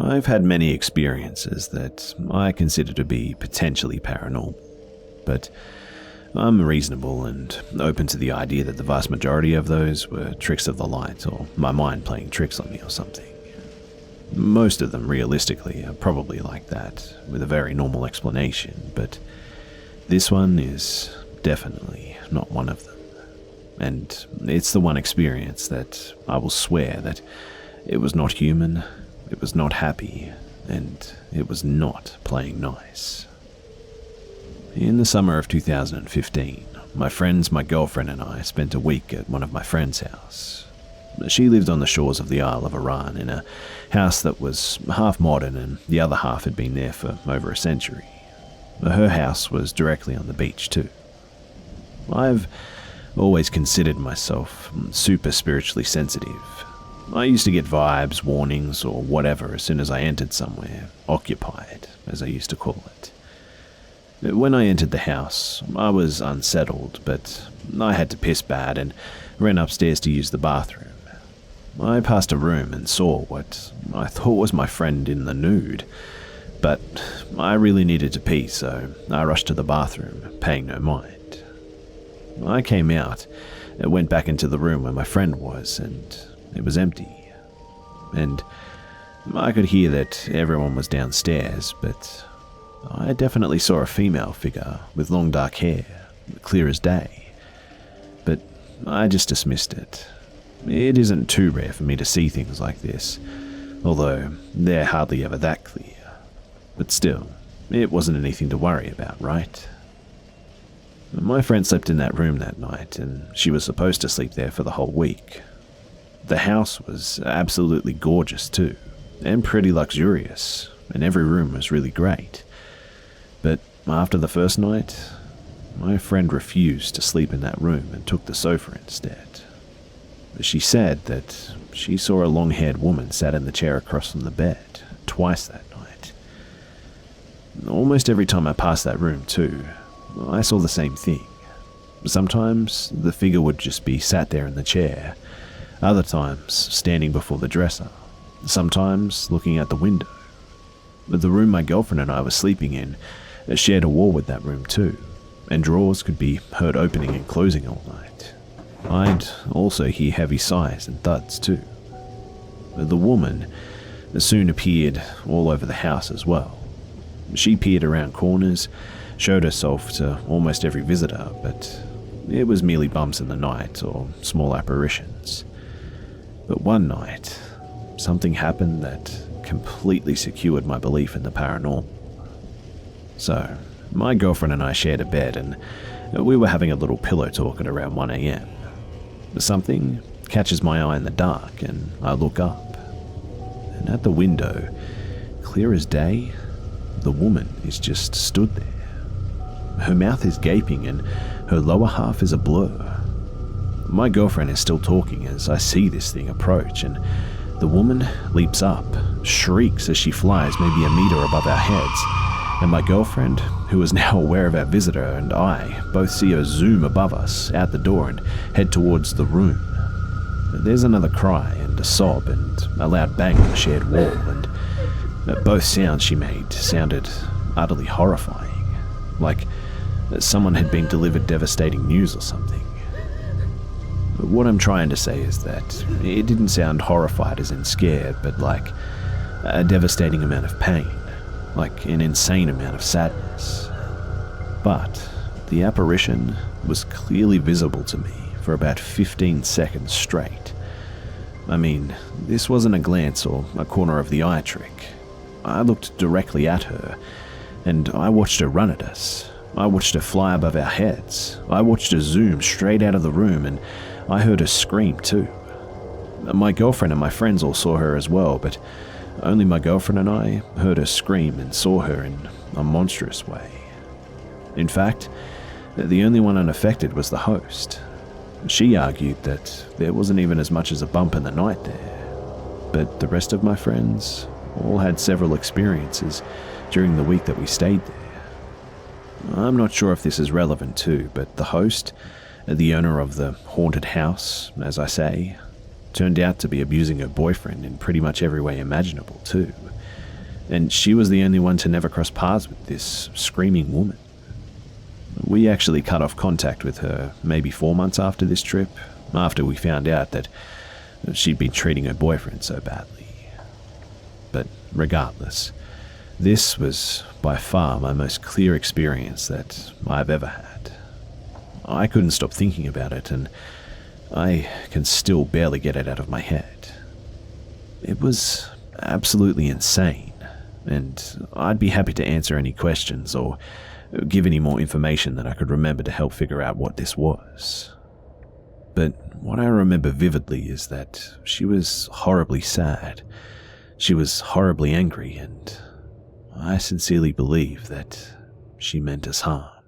I've had many experiences that I consider to be potentially paranormal, but I'm reasonable and open to the idea that the vast majority of those were tricks of the light or my mind playing tricks on me or something. Most of them, realistically, are probably like that, with a very normal explanation, but this one is definitely not one of them. And it's the one experience that I will swear that it was not human, it was not happy, and it was not playing nice. In the summer of 2015, my friends, my girlfriend and I spent a week at one of my friend's house. She lived on the shores of the Isle of Arran in a house that was half modern and the other half had been there for over a century. Her house was directly on the beach too. I've always considered myself super spiritually sensitive. I used to get vibes, warnings, or whatever as soon as I entered somewhere, occupied, as I used to call it. When I entered the house, I was unsettled, but I had to piss bad and ran upstairs to use the bathroom. I passed a room and saw what I thought was my friend in the nude, but I really needed to pee, so I rushed to the bathroom, paying no mind. I came out and went back into the room where my friend was, and it was empty. And I could hear that everyone was downstairs, but I definitely saw a female figure with long dark hair, clear as day. But I just dismissed it. It isn't too rare for me to see things like this, although they're hardly ever that clear. But still, it wasn't anything to worry about, right? My friend slept in that room that night, and she was supposed to sleep there for the whole week. The house was absolutely gorgeous too, and pretty luxurious, and every room was really great. But after the first night, my friend refused to sleep in that room and took the sofa instead. She said that she saw a long-haired woman sat in the chair across from the bed, twice that night. Almost every time I passed that room too, I saw the same thing. Sometimes the figure would just be sat there in the chair, other times standing before the dresser, sometimes looking out the window. The room my girlfriend and I were sleeping in shared a wall with that room too, and drawers could be heard opening and closing all night. I'd also hear heavy sighs and thuds too. The woman soon appeared all over the house as well. She peered around corners, showed herself to almost every visitor, but it was merely bumps in the night or small apparitions. But one night, something happened that completely secured my belief in the paranormal. So, my girlfriend and I shared a bed, and we were having a little pillow talk at around 1 a.m. Something catches my eye in the dark, and I look up. And at the window, clear as day, the woman is just stood there. Her mouth is gaping, and her lower half is a blur. My girlfriend is still talking as I see this thing approach, and the woman leaps up, shrieks as she flies maybe a meter above our heads, and my girlfriend, who is now aware of our visitor, and I both see her zoom above us, out the door, and head towards the room. There's another cry and a sob and a loud bang on the shared wall, and both sounds she made sounded utterly horrifying, like someone had been delivered devastating news or something. What I'm trying to say is that it didn't sound horrified as in scared, but like a devastating amount of pain, like an insane amount of sadness. But the apparition was clearly visible to me for about 15 seconds straight. I mean, this wasn't a glance or a corner of the eye trick. I looked directly at her, and I watched her run at us. I watched her fly above our heads. I watched her zoom straight out of the room, and I heard her scream too. My girlfriend and my friends all saw her as well, but only my girlfriend and I heard her scream and saw her in a monstrous way. In fact, the only one unaffected was the host. She argued that there wasn't even as much as a bump in the night there, but the rest of my friends all had several experiences during the week that we stayed there. I'm not sure if this is relevant too, but the host, the owner of the haunted house, as I say, Turned out to be abusing her boyfriend in pretty much every way imaginable, too. And she was the only one to never cross paths with this screaming woman. We actually cut off contact with her maybe 4 months after this trip, after we found out that she'd been treating her boyfriend so badly. But regardless, this was by far my most clear experience that I've ever had. I couldn't stop thinking about it, and I can still barely get it out of my head. It was absolutely insane, and I'd be happy to answer any questions or give any more information that I could remember to help figure out what this was. But what I remember vividly is that she was horribly sad. She was horribly angry, and I sincerely believe that she meant us harm.